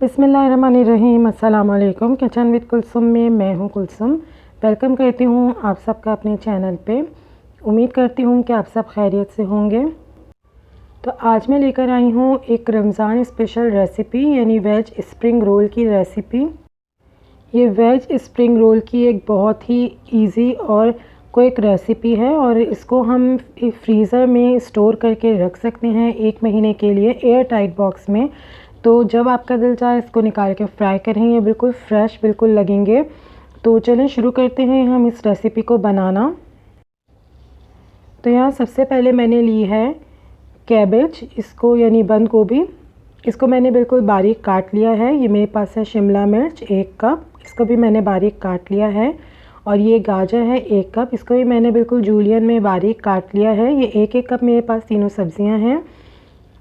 बिस्मिल्लाहिर्रहमानिर्रहीम। अस्सलाम वालेकुम। किचन विद कुलसुम में मैं हूँ कुलसुम। वेलकम करती हूँ आप सबका अपने चैनल पे। उम्मीद करती हूँ कि आप सब खैरियत से होंगे। तो आज मैं लेकर आई हूँ एक रमज़ान स्पेशल रेसिपी, यानी वेज स्प्रिंग रोल की रेसिपी। ये वेज स्प्रिंग रोल की एक बहुत ही इजी और क्विक रेसिपी है और इसको हम फ्रीज़र में स्टोर करके रख सकते हैं 1 महीने के लिए एयर टाइट बॉक्स में। तो जब आपका दिल चाहे इसको निकाल के फ्राई करें, ये बिल्कुल फ्रेश बिल्कुल लगेंगे। तो चलें शुरू करते हैं हम इस रेसिपी को बनाना। तो यहाँ सबसे पहले मैंने ली है कैबेज, इसको यानी बंद गोभी। इसको मैंने बिल्कुल बारीक काट लिया है। ये मेरे पास है शिमला मिर्च 1 कप, इसको भी मैंने बारीक काट लिया है। और ये गाजर है 1 कप, इसको भी मैंने बिल्कुल जूलियन में बारीक काट लिया है। ये 1-1 कप मेरे पास तीनों सब्जियां हैं।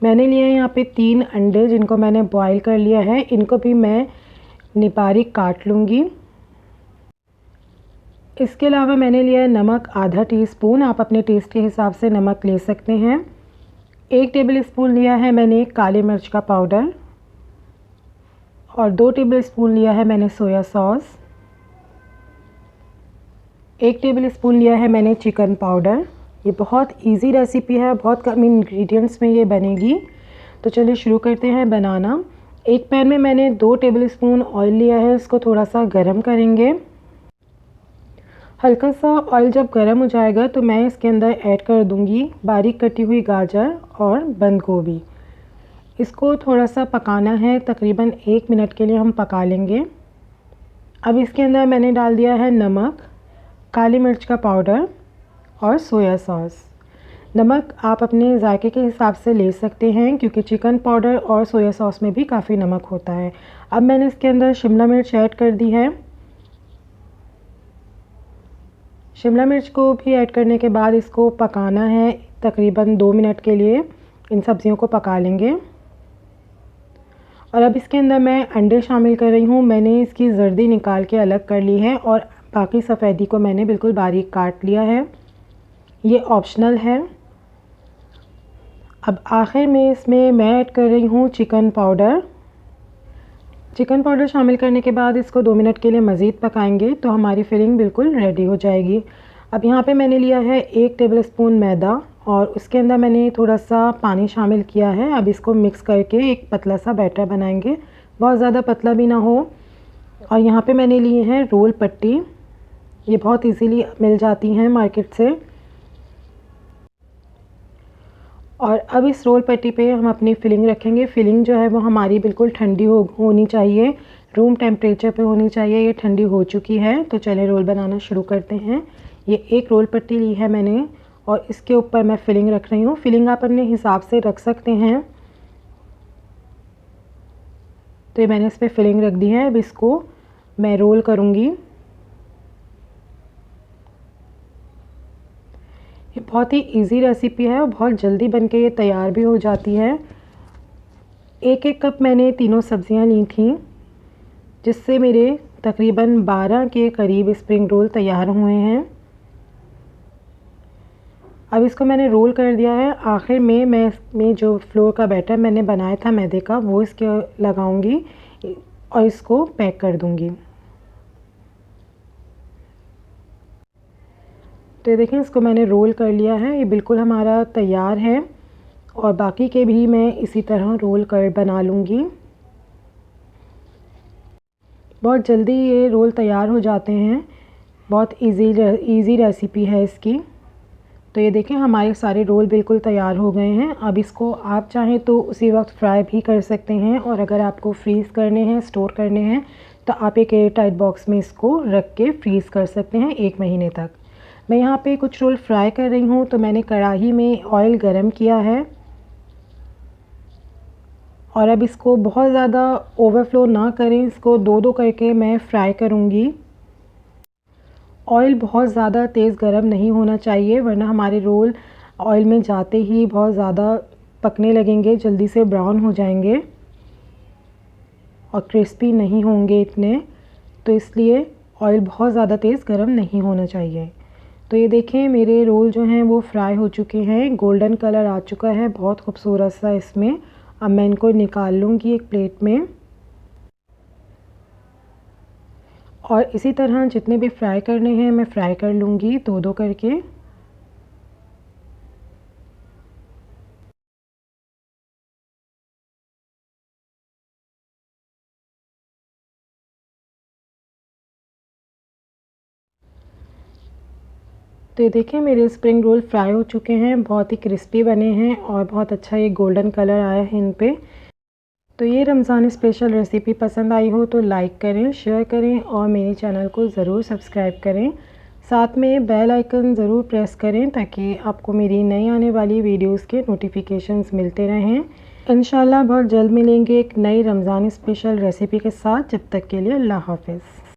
मैंने लिए हैं यहाँ पे 3 अंडे, जिनको मैंने बॉईल कर लिया है। इनको भी मैं बारीक काट लूँगी। इसके अलावा मैंने लिया है नमक आधा टीस्पून, आप अपने टेस्ट के हिसाब से नमक ले सकते हैं। 1 टेबल स्पून लिया है मैंने काली मिर्च का पाउडर और 2 टेबल स्पून लिया है मैंने सोया सॉस। 1 टेबल स्पून लिया है मैंने चिकन पाउडर। ये बहुत इजी रेसिपी है, बहुत कम इंग्रेडिएंट्स में ये बनेगी। तो चलिए शुरू करते हैं बनाना। एक पैन में मैंने 2 टेबल स्पून ऑयल लिया है, इसको थोड़ा सा गरम करेंगे। हल्का सा ऑयल जब गरम हो जाएगा तो मैं इसके अंदर ऐड कर दूंगी बारीक कटी हुई गाजर और बंद गोभी। इसको थोड़ा सा पकाना है, तकरीबन 1 मिनट के लिए हम पका लेंगे। अब इसके अंदर मैंने डाल दिया है नमक, काली मिर्च का पाउडर और सोया सॉस। नमक आप अपने जायके के हिसाब से ले सकते हैं, क्योंकि चिकन पाउडर और सोया सॉस में भी काफ़ी नमक होता है। अब मैंने इसके अंदर शिमला मिर्च ऐड कर दी है। शिमला मिर्च को भी ऐड करने के बाद इसको पकाना है तकरीबन 2 मिनट के लिए। इन सब्जियों को पका लेंगे। और अब इसके अंदर मैं अंडे शामिल कर रही हूँ। मैंने इसकी जर्दी निकाल के अलग कर ली है और बाकी सफ़ेदी को मैंने बिल्कुल बारीक काट लिया है। ये ऑप्शनल है। अब आखिर में इसमें मैं ऐड कर रही हूँ चिकन पाउडर। चिकन पाउडर शामिल करने के बाद इसको 2 मिनट के लिए मज़ीद पकाएंगे तो हमारी फिलिंग बिल्कुल रेडी हो जाएगी। अब यहाँ पे मैंने लिया है 1 टेबल स्पून मैदा और उसके अंदर मैंने थोड़ा सा पानी शामिल किया है। अब इसको मिक्स करके एक पतला सा बैटर बनाएंगे, बहुत ज़्यादा पतला भी ना हो। और यहाँ पे मैंने लिए हैं रोल पट्टी, ये बहुत इजीली मिल जाती हैं मार्केट से। और अब इस रोल पट्टी पे हम अपनी फिलिंग रखेंगे। फिलिंग जो है वो हमारी बिल्कुल ठंडी होनी चाहिए, रूम टेम्परेचर पे होनी चाहिए। ये ठंडी हो चुकी है। तो चलें रोल बनाना शुरू करते हैं। ये 1 रोल पट्टी ली है मैंने और इसके ऊपर मैं फिलिंग रख रही हूँ। फिलिंग आप अपने हिसाब से रख सकते हैं। तो ये मैंने इस पर फिलिंग रख दी है। अब इसको मैं रोल करूँगी। ये बहुत ही इजी रेसिपी है और बहुत जल्दी बनके ये तैयार भी हो जाती है। 1-1 कप मैंने तीनों सब्जियां ली थी, जिससे मेरे तकरीबन 12 के करीब स्प्रिंग रोल तैयार हुए हैं। अब इसको मैंने रोल कर दिया है। आखिर में मैं इसमें जो फ्लोर का बैटर मैंने बनाया था मैदे का, वो इसके लगाऊंगी और इसको पैक कर दूंगी। तो ये देखें, इसको मैंने रोल कर लिया है। ये बिल्कुल हमारा तैयार है और बाकी के भी मैं इसी तरह रोल कर बना लूँगी। बहुत जल्दी ये रोल तैयार हो जाते हैं, बहुत इजी रेसिपी है इसकी। तो ये देखें, हमारे सारे रोल बिल्कुल तैयार हो गए हैं। अब इसको आप चाहें तो उसी वक्त फ्राई भी कर सकते हैं, और अगर आपको फ्रीज़ करने हैं, स्टोर करने हैं, तो आप एक एयर टाइट बॉक्स में इसको रख के फ्रीज़ कर सकते हैं 1 महीने तक। मैं यहाँ पे कुछ रोल फ्राई कर रही हूँ, तो मैंने कढ़ाई में ऑयल गरम किया है और अब इसको बहुत ज़्यादा ओवरफ्लो ना करें, इसको 2-2 करके मैं फ्राई करूँगी। ऑयल बहुत ज़्यादा तेज़ गरम नहीं होना चाहिए, वरना हमारे रोल ऑयल में जाते ही बहुत ज़्यादा पकने लगेंगे, जल्दी से ब्राउन हो जाएंगे और क्रिस्पी नहीं होंगे इतने। तो इसलिए ऑयल बहुत ज़्यादा तेज़ गरम नहीं होना चाहिए। तो ये देखें, मेरे रोल जो हैं वो फ्राई हो चुके हैं, गोल्डन कलर आ चुका है बहुत खूबसूरत सा इसमें। अब मैं इनको निकाल लूँगी एक प्लेट में। और इसी तरह जितने भी फ्राई करने हैं मैं फ्राई कर लूँगी, दो दो करके। तो ये देखिए मेरे स्प्रिंग रोल फ्राई हो चुके हैं, बहुत ही क्रिस्पी बने हैं और बहुत अच्छा ये गोल्डन कलर आया है इन पे। तो ये रमज़ान स्पेशल रेसिपी पसंद आई हो तो लाइक करें, शेयर करें और मेरे चैनल को ज़रूर सब्सक्राइब करें। साथ में बेल आइकन ज़रूर प्रेस करें ताकि आपको मेरी नई आने वाली वीडियोस के नोटिफिकेशंस मिलते रहें। इंशाल्लाह बहुत जल्द मिलेंगे एक नई रमज़ान स्पेशल रेसिपी के साथ। जब तक के लिए अल्लाह हाफ़िज़।